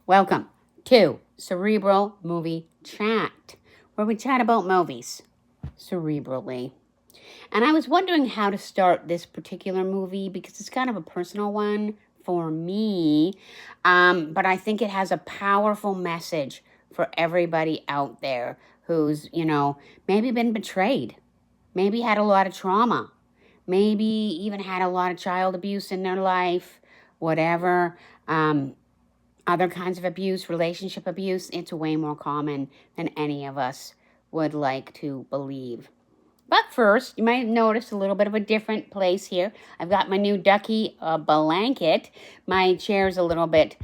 Welcome to Cerebral Movie Chat, where we chat about movies cerebrally. And I was wondering how to start this particular movie because it's kind of a personal one for me, but I think it has a powerful message for everybody out there who's, maybe been betrayed, maybe had a lot of trauma, maybe even had a lot of child abuse in their life, whatever. Other kinds of abuse, relationship abuse, it's way more common than any of us would like to believe. But first, you might notice a little bit of a different place here. I've got my new ducky blanket. My chair's a little bit,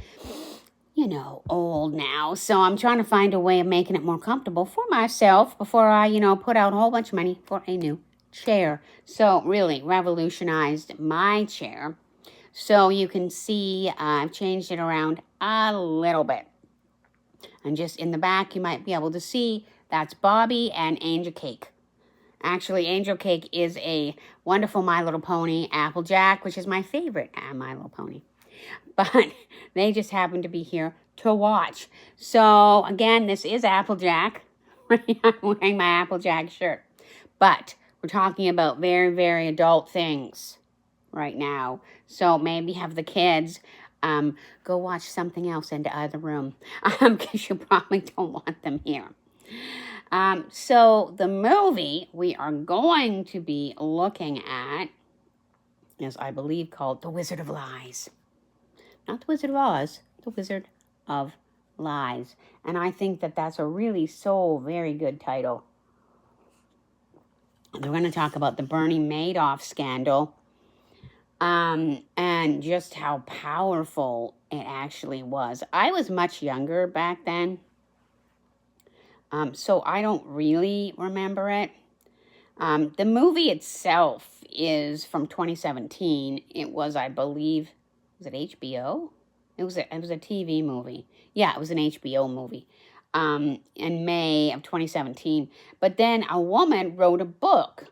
old now. So I'm trying to find a way of making it more comfortable for myself before I, put out a whole bunch of money for a new chair. So really revolutionized my chair. So you can see I've changed it around a little bit. And just in the back, you might be able to see that's Bobby and Angel Cake. Actually, Angel Cake is a wonderful My Little Pony Applejack, which is my favorite My Little Pony. But they just happen to be here to watch. So, again, this is Applejack. I'm wearing my Applejack shirt. But we're talking about very, very adult things right now. So maybe have the kids go watch something else in the other room because you probably don't want them here. So the movie we are going to be looking at is, I believe, called The Wizard of Lies. Not The Wizard of Oz, The Wizard of Lies. And I think that that's a really very good title. We're going to talk about the Bernie Maddoff scandal. And just how powerful it actually was. I was much younger back then, so I don't really remember it. The movie itself is from 2017. It was, I believe, was it HBO? It was a TV movie. Yeah, it was an HBO movie. In May of 2017. But then a woman wrote a book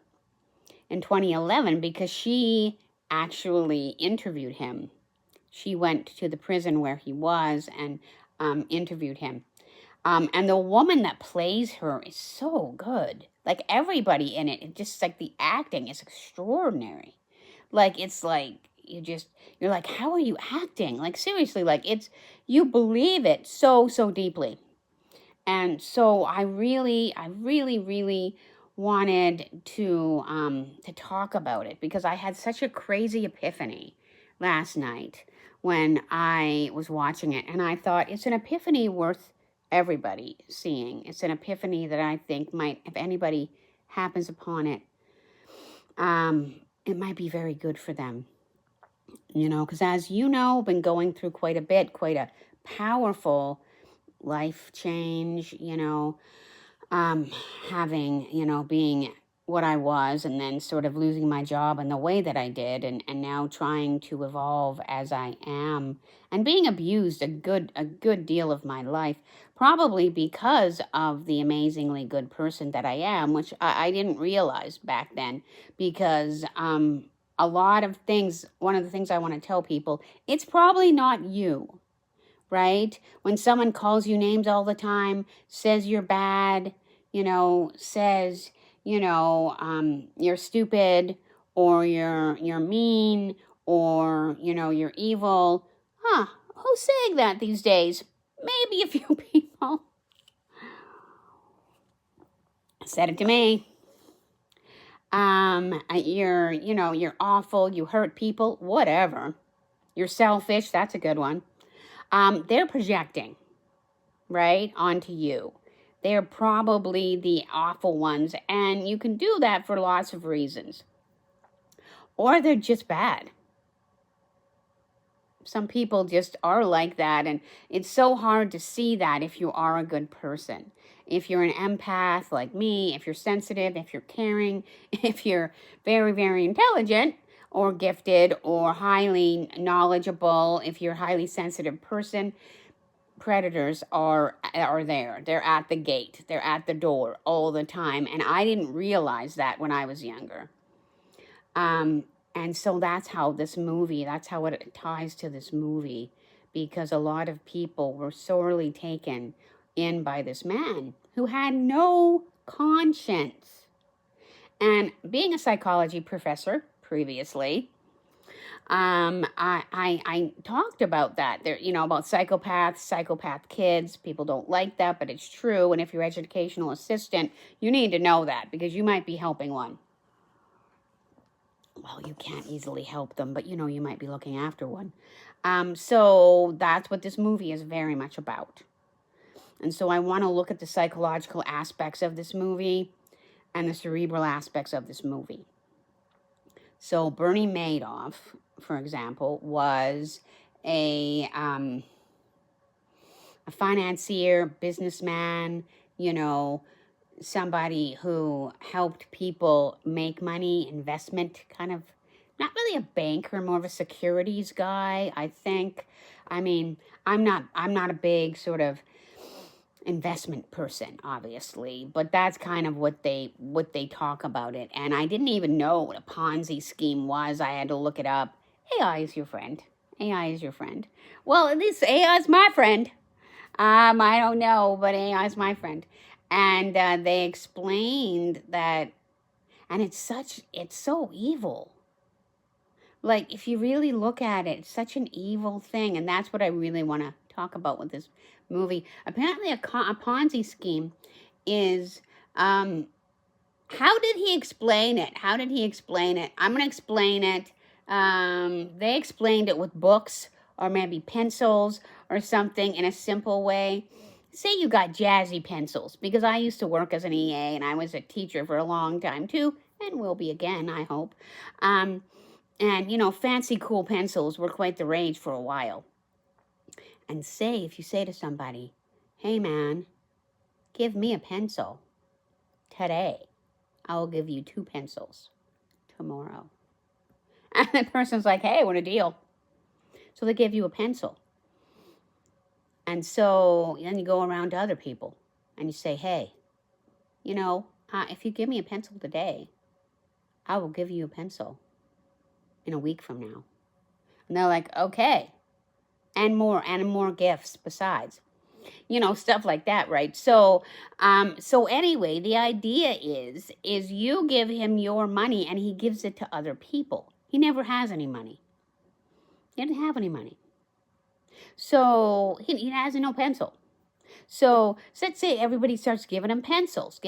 in 2011 because she actually interviewed him. She went to the prison where he was and interviewed him. And the woman that plays her is so good. Like everybody in it just like the acting is extraordinary. Like it's like you're like, how are you acting? Like seriously, like you believe it so deeply. And so I really wanted to talk about it because I had such a crazy epiphany last night when I was watching it, and I thought it's an epiphany worth everybody seeing. It's an epiphany that I think might, if anybody happens upon it, it might be very good for them. Because as you know, I've been going through quite a powerful life change, having, being what I was and then sort of losing my job in the way that I did and now trying to evolve as I am and being abused a good deal of my life, probably because of the amazingly good person that I am, which I didn't realize back then because a lot of things, one of the things I want to tell people, it's probably not you. Right? When someone calls you names all the time, says you're bad, says, you're stupid or you're mean or, you're evil. Who's saying that these days? Maybe a few people. Said it to me. You're awful, you hurt people, whatever. You're selfish, that's a good one. They're projecting, right, onto you. They're probably the awful ones, and you can do that for lots of reasons. Or they're just bad. Some people just are like that, and it's so hard to see that if you are a good person. If you're an empath like me, if you're sensitive, if you're caring, if you're very, very intelligent, or gifted or highly knowledgeable, if you're a highly sensitive person, predators are there. They're at the gate. They're at the door all the time. And I didn't realize that when I was younger. And so that's how it ties to this movie because a lot of people were sorely taken in by this man who had no conscience. And being a psychology professor previously, I talked about that there, about psychopaths, psychopath kids. People don't like that, but it's true. And if you're educational assistant, you need to know that because you might be helping one. Well, you can't easily help them, but you might be looking after one. So that's what this movie is very much about. And so I want to look at the psychological aspects of this movie and the cerebral aspects of this movie. So Bernie Maddoff, for example, was a financier, businessman, somebody who helped people make money, investment, kind of, not really a banker, more of a securities guy, I think. I mean, I'm not a big sort of investment person, obviously, but that's kind of what they talk about it. And I didn't even know what a Ponzi scheme was. I had to look it up. AI is your friend. AI is your friend. Well, at least AI is my friend. I don't know, but AI is my friend. And they explained that, and it's so evil. Like, if you really look at it, it's such an evil thing. And that's what I really want to talk about with this movie. Apparently, a Ponzi scheme is, how did he explain it? I'm going to explain it. They explained it with books or maybe pencils or something in a simple way. Say you got jazzy pencils, because I used to work as an EA and I was a teacher for a long time too, and will be again, I hope. And, fancy cool pencils were quite the rage for a while. And if you say to somebody, hey man, give me a pencil today, I will give you 2 pencils tomorrow. And the person's like, hey, what a deal. So they give you a pencil. And so then you go around to other people and you say, hey, if you give me a pencil today, I will give you a pencil in a week from now. And they're like, okay. And more gifts besides. Stuff like that, right? So anyway, the idea is you give him your money and he gives it to other people. He never has any money. He didn't have any money. So he has no pencil. So let's say everybody starts giving him pencils.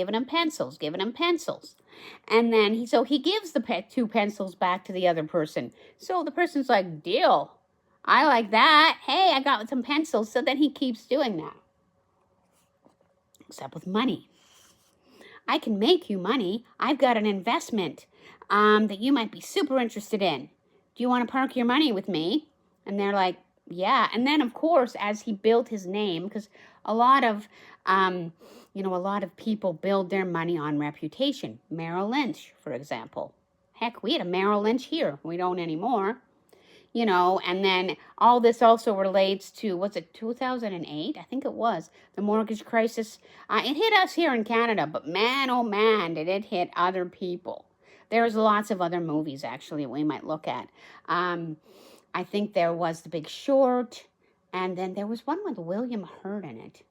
And then he gives the 2 pencils back to the other person. So the person's like, deal. I like that. Hey, I got some pencils. So then he keeps doing that. Except with money. I can make you money. I've got an investment that you might be super interested in. Do you want to park your money with me? And they're like, yeah. And then, of course, as he built his name, because a lot of people build their money on reputation. Merrill Lynch, for example. Heck, we had a Merrill Lynch here. We don't anymore. And then all this also relates to, was it 2008? I think it was, the mortgage crisis. It hit us here in Canada, but man, oh man, did it hit other people. There's lots of other movies, actually, we might look at. I think there was The Big Short, and then there was one with William Hurt in it.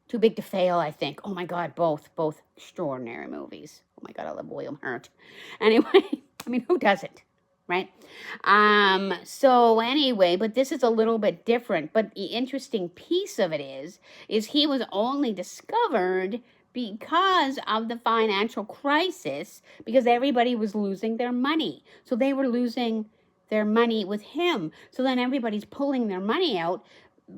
Too Big to Fail, I think. Oh my God, both extraordinary movies. Oh my God, I love William Hurt. Anyway, who doesn't? Right? So anyway, but this is a little bit different. But the interesting piece of it is he was only discovered because of the financial crisis, because everybody was losing their money. So they were losing their money with him. So then everybody's pulling their money out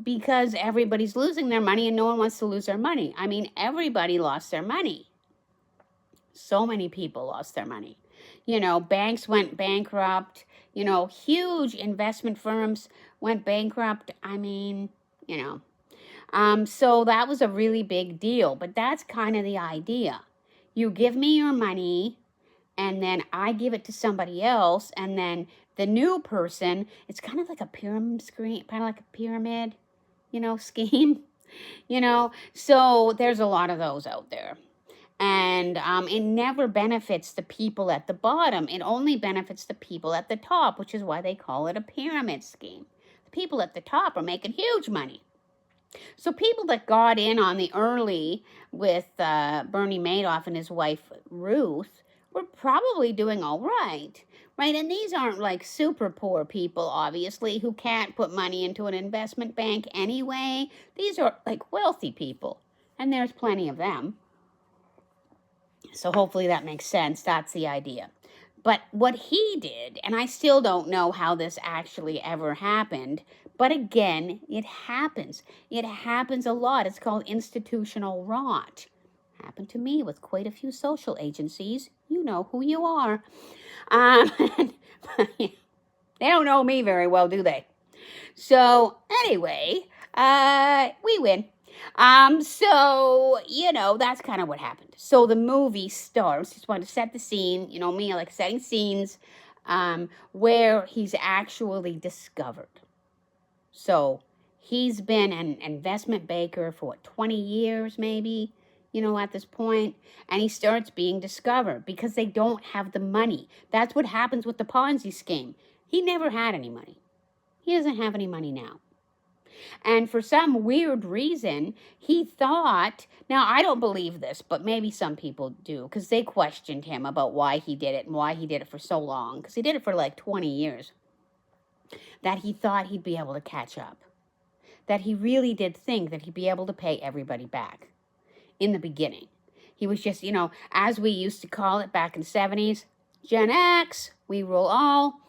because everybody's losing their money and no one wants to lose their money. Everybody lost their money. So many people lost their money. Banks went bankrupt. Huge investment firms went bankrupt. So that was a really big deal. But that's kind of the idea. You give me your money, and then I give it to somebody else, and then the new person, it's kind of like a pyramid scheme, scheme. So there's a lot of those out there. And it never benefits the people at the bottom. It only benefits the people at the top, which is why they call it a pyramid scheme. The people at the top are making huge money. So people that got in on the early with Bernie Madoff and his wife Ruth were probably doing all right, right? And these aren't like super poor people, obviously, who can't put money into an investment bank anyway. These are like wealthy people, and there's plenty of them. So hopefully that makes sense. That's the idea. But what he did, and I still don't know how this actually ever happened, but again, it happens. It happens a lot. It's called institutional rot. Happened to me with quite a few social agencies. You know who you are. They don't know me very well, do they? So anyway, we win. So, that's kind of what happened. So the movie starts, just want to set the scene, me, I like setting scenes, where he's actually discovered. So he's been an investment banker for 20 years maybe, at this point, and he starts being discovered because they don't have the money. That's what happens with the Ponzi scheme. He never had any money. He doesn't have any money now. And for some weird reason, he thought, now I don't believe this, but maybe some people do, because they questioned him about why he did it and why he did it for so long, because he did it for like 20 years, that he thought he'd be able to catch up, that he really did think that he'd be able to pay everybody back in the beginning. He was just, as we used to call it back in the 70s, Gen X, we rule all,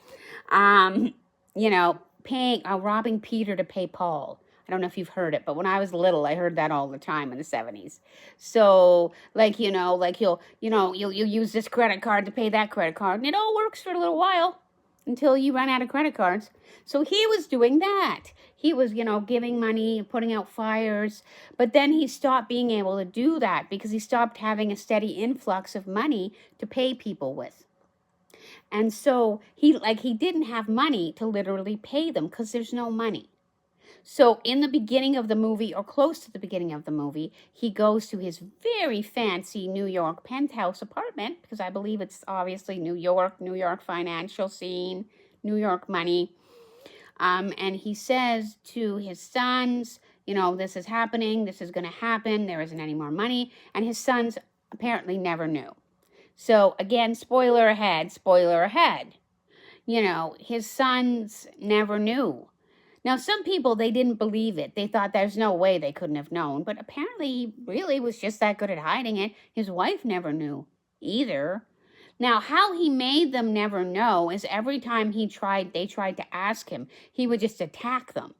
robbing Peter to pay Paul. I don't know if you've heard it, but when I was little, I heard that all the time in the 70s. So, you'll use this credit card to pay that credit card, and it all works for a little while until you run out of credit cards. So he was doing that. He was, giving money, putting out fires, but then he stopped being able to do that because he stopped having a steady influx of money to pay people with. And so he didn't have money to literally pay them because there's no money. So in the beginning of the movie, or close to the beginning of the movie, he goes to his very fancy New York penthouse apartment, because I believe it's obviously New York financial scene, New York money. And he says to his sons, this is happening, this is going to happen, there isn't any more money. And his sons apparently never knew. So again, spoiler ahead. His sons never knew. Now, some people, they didn't believe it. They thought there's no way they couldn't have known. But apparently, he really was just that good at hiding it. His wife never knew either. Now, how he made them never know is every time they tried to ask him, he would just attack them.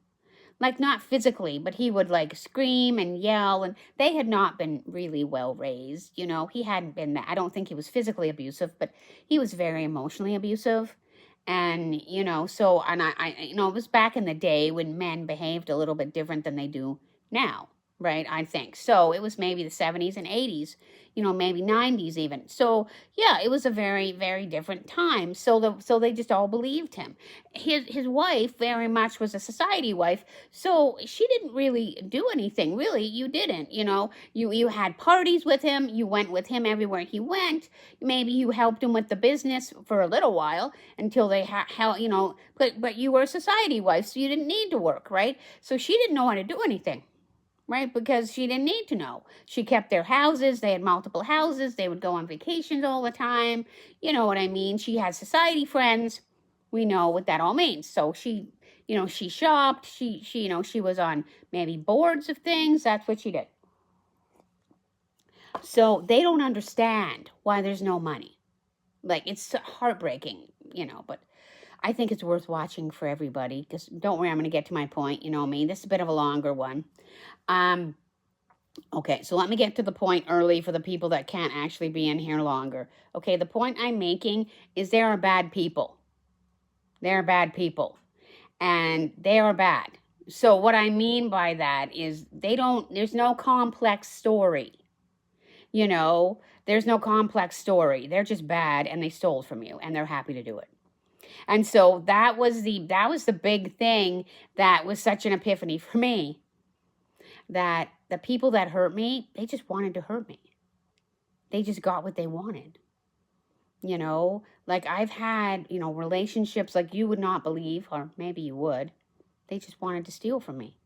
Like, not physically, but he would, scream and yell, and they had not been really well raised, He hadn't been that. I don't think he was physically abusive, but he was very emotionally abusive. And, so, and it was back in the day when men behaved a little bit different than they do now, right? I think. So it was maybe the 70s and 80s, maybe 90s even. So, yeah, it was a very, very different time. So they just all believed him. His wife very much was a society wife, so she didn't really do anything. Really, you didn't, You had parties with him. You went with him everywhere he went. Maybe you helped him with the business for a little while until they but you were a society wife, so you didn't need to work, right? So she didn't know how to do anything. Right? Because she didn't need to know. She kept their houses. They had multiple houses. They would go on vacations all the time. You know what I mean? She had society friends. We know what that all means. So she shopped. She was on maybe boards of things. That's what she did. So they don't understand why there's no money. It's heartbreaking, but I think it's worth watching for everybody, because don't worry, I'm going to get to my point. You know me, this is a bit of a longer one. Okay, so let me get to the point early for the people that can't actually be in here longer. Okay, the point I'm making is there are bad people. There are bad people, and they are bad. So what I mean by that is there's no complex story. There's no complex story. They're just bad, and they stole from you, and they're happy to do it. And so that was the big thing that was such an epiphany for me, that the people that hurt me, they just wanted to hurt me. They just got what they wanted. I've had, relationships like you would not believe, or maybe you would. They just wanted to steal from me.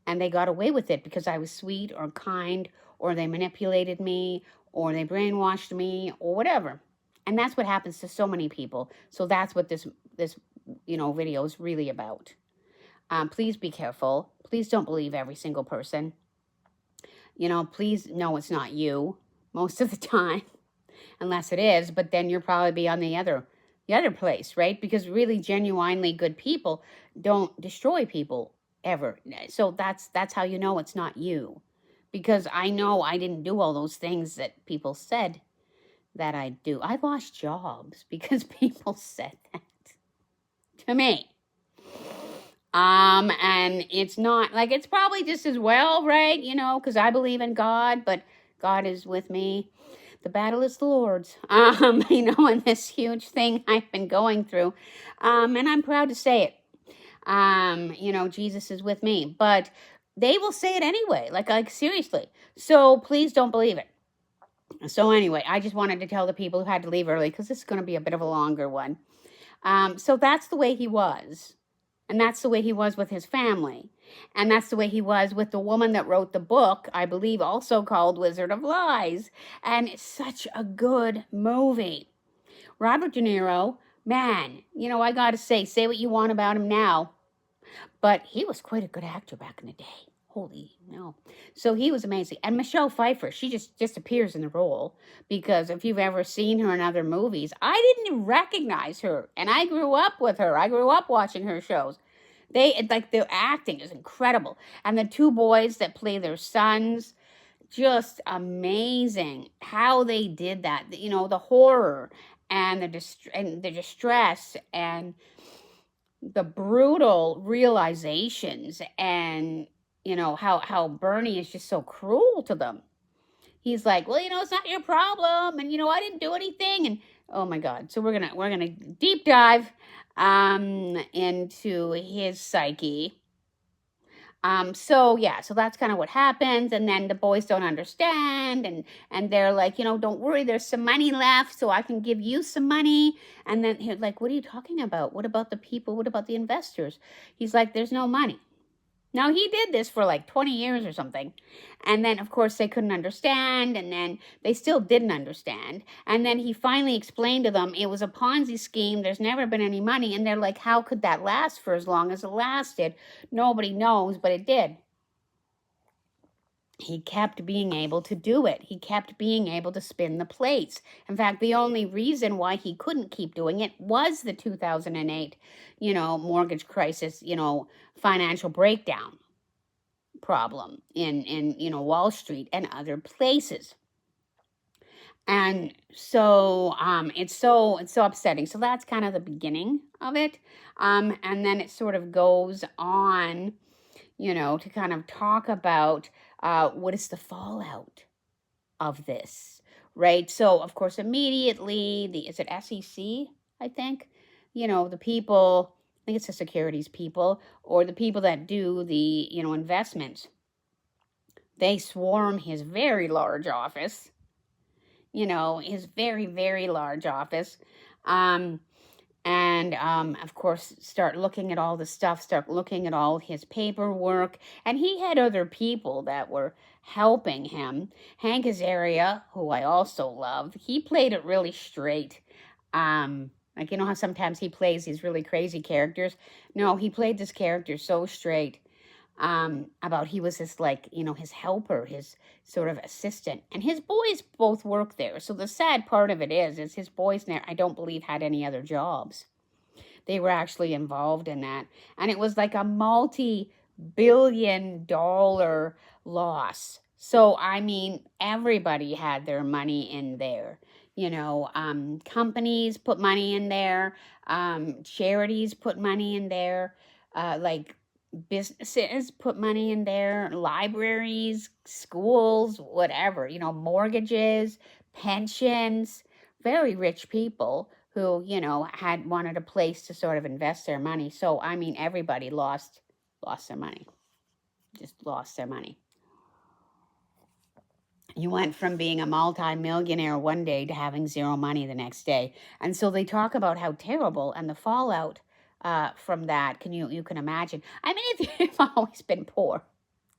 And they got away with it because I was sweet or kind, or they manipulated me, or they brainwashed me, or whatever. And that's what happens to so many people. So that's what this video is really about. Please be careful. Please don't believe every single person. Please know it's not you most of the time, unless it is. But then you'll probably be on the other place, right? Because really genuinely good people don't destroy people ever. So that's how you know it's not you. Because I know I didn't do all those things that people said that I do. I lost jobs because people said that to me. And it's not, like, it's probably just as well, right? Because I believe in God, but God is with me. The battle is the Lord's, and this huge thing I've been going through. And I'm proud to say it. Jesus is with me, but they will say it anyway, like seriously. So please don't believe it. So anyway, I just wanted to tell the people who had to leave early, because this is going to be a bit of a longer one. So that's the way he was. And that's the way he was with his family. And that's the way he was with the woman that wrote the book, I believe also called Wizard of Lies. And it's such a good movie. Robert De Niro, man, I got to say what you want about him now, but he was quite a good actor back in the day. Holy no. So he was amazing. And Michelle Pfeiffer, she just disappears in the role, because if you've ever seen her in other movies, I didn't even recognize her. And I grew up with her. I grew up watching her shows. Their acting is incredible. And the two boys that play their sons, just amazing how they did that. The horror and the distress and the brutal realizations, and how Bernie is just so cruel to them. He's like, well, it's not your problem, and I didn't do anything, and oh my God. So we're gonna deep dive into his psyche. So that's kind of what happens, and then the boys don't understand, and they're like, don't worry, there's some money left, so I can give you some money. And then he's like, what are you talking about? What about the people? What about the investors? He's like, there's no money. Now, he did this for like 20 years or something. And then, of course, they couldn't understand. And then they still didn't understand. And then he finally explained to them it was a Ponzi scheme. There's never been any money. And they're like, how could that last for as long as it lasted? Nobody knows, but it did. He kept being able to do it. He kept being able to spin the plates. In fact, the only reason why he couldn't keep doing it was the 2008, mortgage crisis, financial breakdown problem in Wall Street and other places. And so it's so upsetting. So that's kind of the beginning of it. And then it sort of goes on, to kind of talk about what is the fallout of this, right? So, of course, immediately, is it SEC, I think? The people, I think it's the securities people, or the people that do the, investments. They swarm his very large office, his very, very large office. And, of course, start looking at all the stuff, start looking at all his paperwork. And he had other people that were helping him. Hank Azaria, who I also love, he played it really straight. Like, how sometimes he plays these really crazy characters? No, he played this character so straight. About he was his, his helper, his sort of assistant. And his boys both work there. So the sad part of it is his boys, I don't believe, had any other jobs. They were actually involved in that. And it was like a multi-billion-dollar loss. So, everybody had their money in there. Companies put money in there. Charities put money in there. Businesses put money in there, libraries, schools, whatever, mortgages, pensions, very rich people who, had wanted a place to sort of invest their money. So, everybody lost their money, just lost their money. You went from being a multi-millionaire one day to having zero money the next day. And so they talk about how terrible and the fallout from that. You can imagine. I mean, if you've always been poor,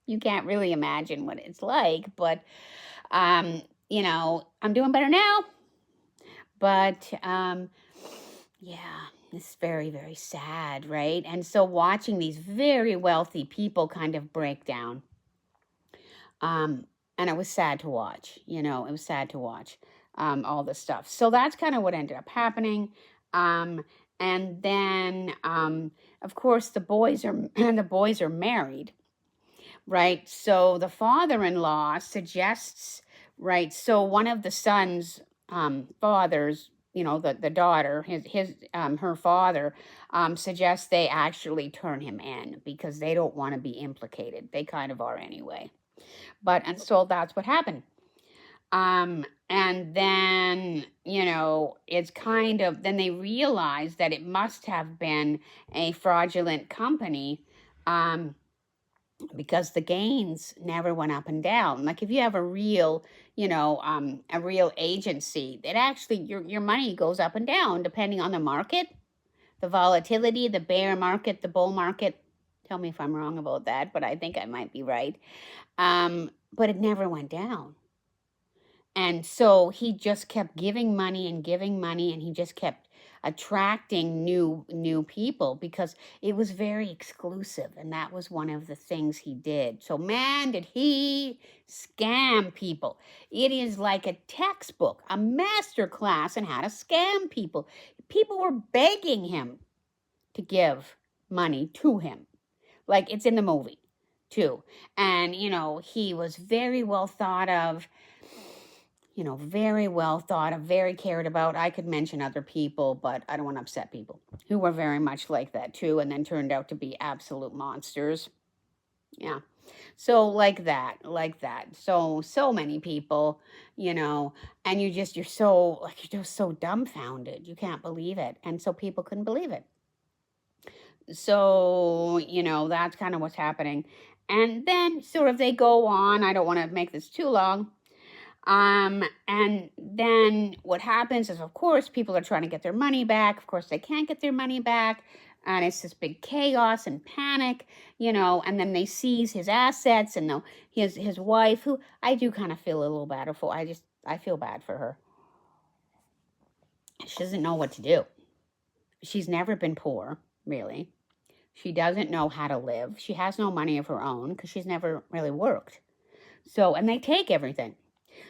you can't really imagine what it's like. But you know, I'm doing better now. But yeah, it's very, very sad, right? And so watching these very wealthy people kind of break down, and it was sad to watch. You know, it was sad to watch all this stuff. So that's kind of what ended up happening. Um, and then, of course, the boys are the boys are married, right? So the father-in-law suggests, right? So one of the sons' fathers, you know, the daughter, her father, suggests they actually turn him in because they don't want to be implicated. They kind of are anyway. And so that's what happened. And then, you know, it's kind of, then they realize that it must have been a fraudulent company, because the gains never went up and down. Like if you have a real, you know, a real agency, it actually, your money goes up and down depending on the market, the volatility, the bear market, the bull market. Tell me if I'm wrong about that, but I think I might be right. But it never went down. And so he just kept giving money, and he just kept attracting new people because it was very exclusive, and that was one of the things he did. So man, did he scam people. It is like a textbook, a master class in how to scam people. People were begging him to give money to him. Like it's in the movie too. And you know, he was very well thought of, you know, very well thought of, very cared about. I could mention other people, but I don't want to upset people who were very much like that too, and then turned out to be absolute monsters. Yeah. So like that. So many people, you know, and you're just so dumbfounded. You can't believe it. And so people couldn't believe it. So, you know, that's kind of what's happening. And then sort of they go on. I don't want to make this too long. And then what happens is, of course, people are trying to get their money back. Of course, they can't get their money back. And it's this big chaos and panic, you know, and then they seize his assets and his wife, who I do kind of feel a little bad for. I feel bad for her. She doesn't know what to do. She's never been poor, really. She doesn't know how to live. She has no money of her own because she's never really worked. So, and they take everything.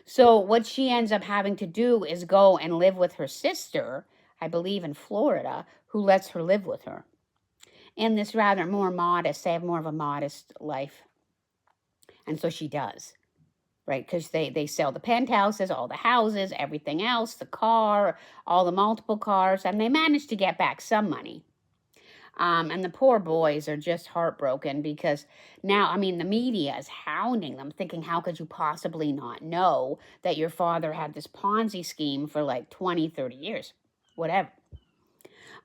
So what she ends up having to do is go and live with her sister, I believe in Florida, who lets her live with her. In this rather more modest, they have more of a modest life. And so she does, right? Because they sell the penthouses, all the houses, everything else, the car, all the multiple cars, and they manage to get back some money. And the poor boys are just heartbroken because now, I mean, the media is hounding them, thinking, how could you possibly not know that your father had this Ponzi scheme for like 20, 30 years, whatever.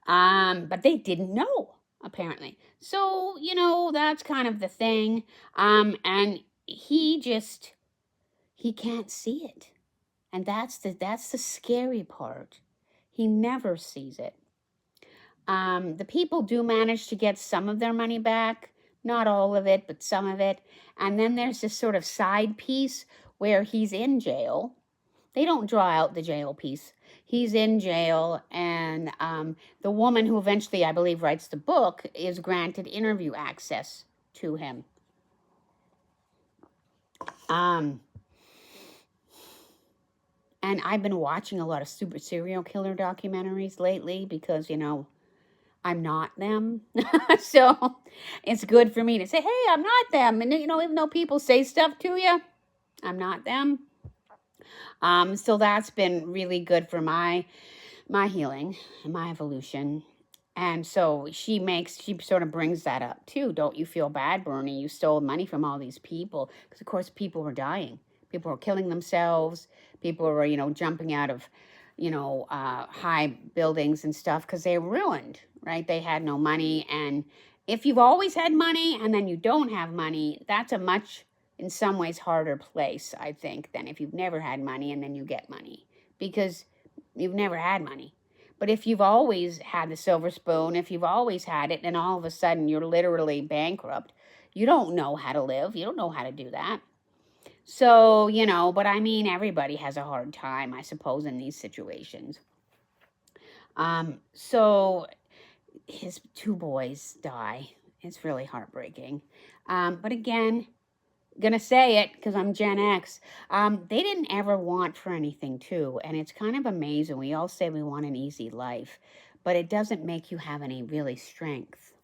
But they didn't know, apparently. So, you know, that's kind of the thing. And he can't see it. And that's the scary part. He never sees it. The people do manage to get some of their money back, not all of it, but some of it. And then there's this sort of side piece where he's in jail. They don't draw out the jail piece. He's in jail, and the woman who eventually, I believe, writes the book is granted interview access to him. And I've been watching a lot of super serial killer documentaries lately because, you know, I'm not them. So it's good for me to say, hey, I'm not them. And, you know, even though people say stuff to you, I'm not them. So that's been really good for my healing and my evolution. And so she sort of brings that up too. Don't you feel bad, Bernie? You stole money from all these people. Because, of course, people were dying. People were killing themselves. People were, you know, jumping out of, you know, high buildings and stuff because they were ruined, right? They had no money. And if you've always had money and then you don't have money, that's a much, in some ways, harder place, I think, than if you've never had money and then you get money. Because you've never had money. But if you've always had the silver spoon, if you've always had it, and all of a sudden you're literally bankrupt, you don't know how to live. You don't know how to do that. So, but I mean, everybody has a hard time, I suppose, in these situations. So his two boys die. It's really heartbreaking. But again, gonna say it because I'm Gen X. They didn't ever want for anything too, and it's kind of amazing. We all say we want an easy life, but it doesn't make you have any really strength,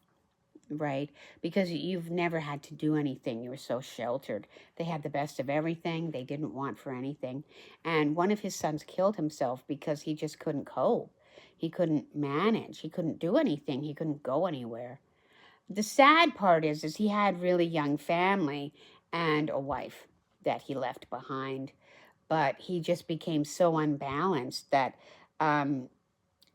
right? Because you've never had to do anything. You were so sheltered. They had the best of everything. They didn't want for anything. And one of his sons killed himself because he just couldn't cope. He couldn't manage. He couldn't do anything. He couldn't go anywhere. The sad part is he had really young family and a wife that he left behind, but he just became so unbalanced that, and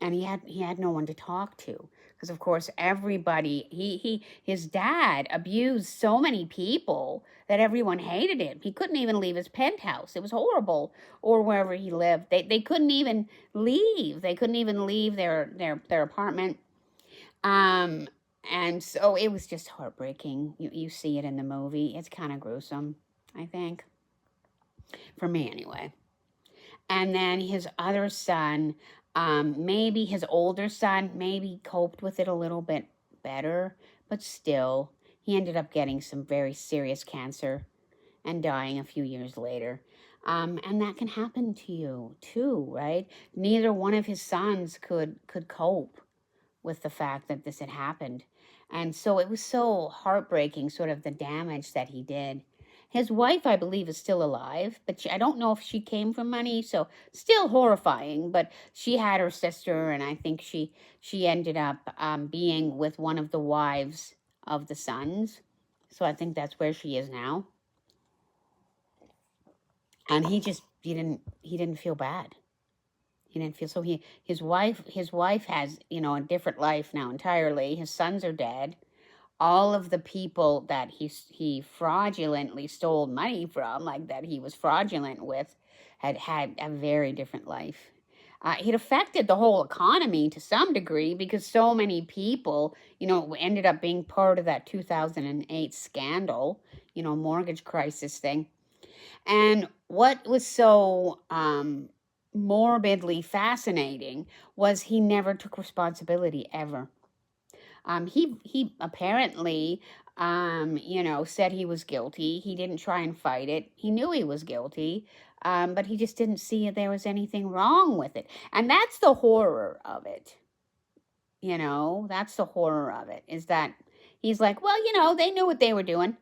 he had no one to talk to, because of course everybody, his dad abused so many people that everyone hated him. He couldn't even leave his penthouse. It was horrible. Or wherever he lived, they couldn't even leave. They couldn't even leave their apartment. And so it was just heartbreaking. You see it in the movie. It's kind of gruesome, I think. For me, anyway. And then his other son, maybe his older son, maybe coped with it a little bit better. But still, he ended up getting some very serious cancer and dying a few years later. And that can happen to you, too, right? Neither one of his sons could cope with the fact that this had happened. And so it was so heartbreaking, sort of the damage that he did. His wife, I believe, is still alive, but I don't know if she came from money, so still horrifying. But she had her sister, and I think she ended up being with one of the wives of the sons. So I think that's where she is now. And he didn't feel bad. He didn't feel so. His wife has, a different life now entirely. His sons are dead. All of the people that he fraudulently stole money from, like that he was fraudulent with, had a very different life. It affected the whole economy to some degree because so many people, ended up being part of that 2008 scandal, mortgage crisis thing. And what was so morbidly fascinating was he never took responsibility ever. He apparently, said he was guilty. He didn't try and fight it. He knew he was guilty, but he just didn't see there was anything wrong with it. And that's the horror of it. That's the horror of it, is that he's like, well, they knew what they were doing.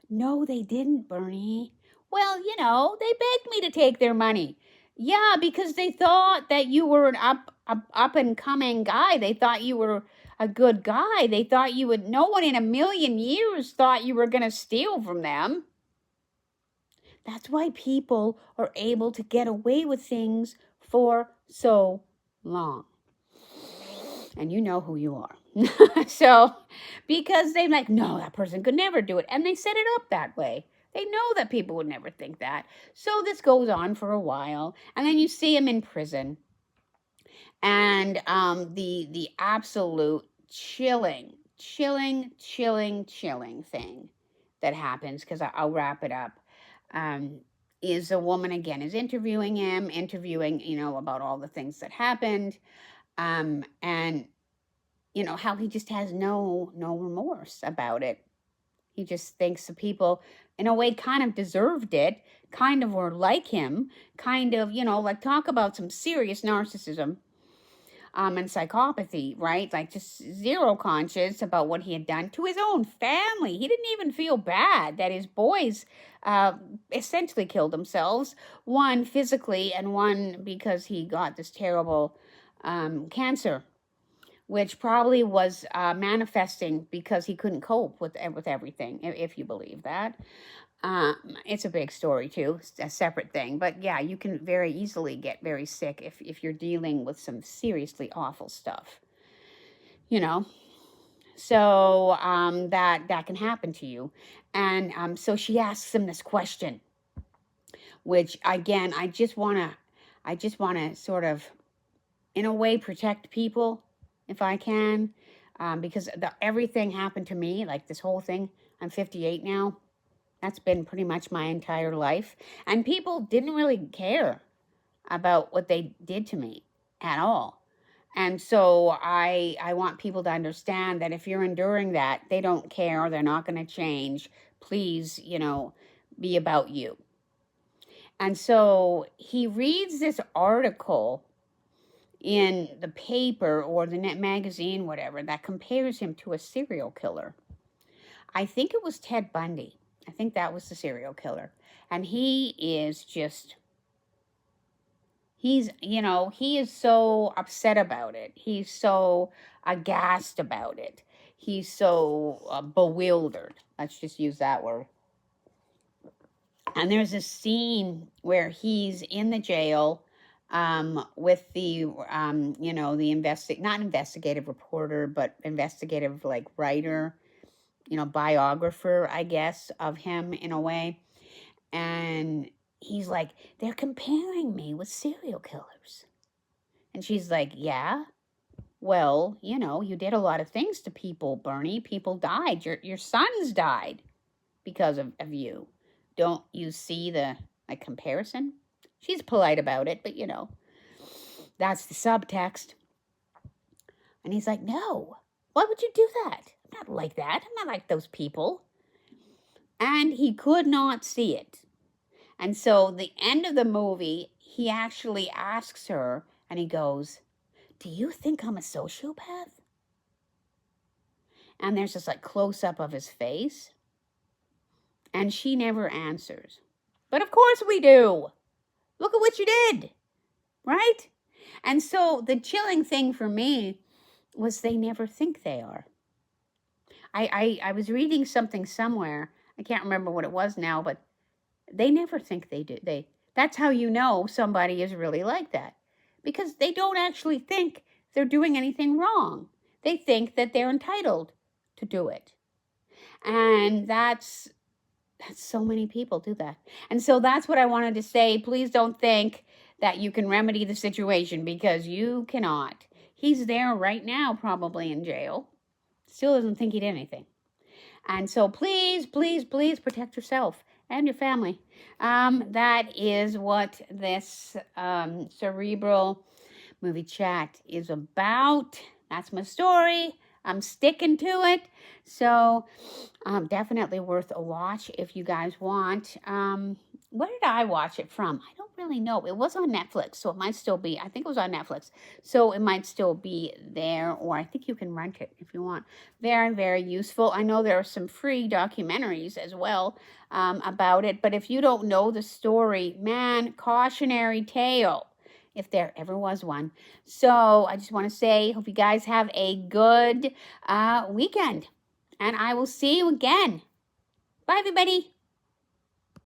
No, they didn't, Bernie. Well, they begged me to take their money. Yeah, because they thought that you were an up and coming guy. They thought you were a good guy. They thought you would. No one in a million years thought you were going to steal from them. That's why people are able to get away with things for so long. And you know who you are. So, because they're like, no, that person could never do it. And they set it up that way. They know that people would never think that. So this goes on for a while. And then you see him in prison. And the absolute chilling thing that happens, because I'll wrap it up, is a woman, again, is interviewing him, about all the things that happened. And, how he just has no remorse about it. He just thinks the people, in a way, kind of deserved it, kind of were like him, kind of, like talk about some serious narcissism and psychopathy, right? Like just zero conscience about what he had done to his own family. He didn't even feel bad that his boys essentially killed themselves, one physically and one because he got this terrible cancer, which probably was manifesting because he couldn't cope with everything, if you believe that. It's a big story too, a separate thing. But yeah, you can very easily get very sick if you're dealing with some seriously awful stuff, So that can happen to you. And so she asks him this question, which again, I just want to sort of in a way, protect people if I can, because everything happened to me, like this whole thing. I'm 58 now. That's been pretty much my entire life. And people didn't really care about what they did to me at all. And so I want people to understand that if you're enduring that, they don't care. They're not going to change. Please, be about you. And so he reads this article in the paper or the net magazine, whatever, that compares him to a serial killer. I think it was Ted Bundy. I think that was the serial killer. And he is he is so upset about it. He's so aghast about it. He's so bewildered. Let's just use that word. And there's a scene where he's in the jail with the, the not investigative reporter, but investigative writer, biographer, I guess, of him in a way. And he's like, they're comparing me with serial killers. And she's like, yeah, well, you did a lot of things to people, Bernie. People died. Your sons died because of you. Don't you see the comparison? She's polite about it, but that's the subtext. And he's like, no, why would you do that? I'm not like that. I'm not like those people. And he could not see it. And so the end of the movie, he actually asks her, and he goes, do you think I'm a sociopath? And there's this close-up of his face. And she never answers. But of course we do. Look at what you did. Right? And so the chilling thing for me was they never think they are. I was reading something somewhere. I can't remember what it was now, but they never think they do. That's how you know somebody is really like that. Because they don't actually think they're doing anything wrong. They think that they're entitled to do it. And that's so many people do that. And so that's what I wanted to say. Please don't think that you can remedy the situation, because you cannot. He's there right now, probably in jail. Still doesn't think he did anything. And so please, please, please protect yourself and your family. That is what this Cerebral movie chat is about. That's my story. I'm sticking to it. So definitely worth a watch if you guys want. Where did I watch it from? I don't really know. It was on Netflix, so it might still be. I think it was on Netflix, so it might still be there, or I think you can rent it if you want. Very, very useful. I know there are some free documentaries as well about it, but if you don't know the story, man, cautionary tale, if there ever was one. So I just want to say, hope you guys have a good weekend, and I will see you again. Bye, everybody.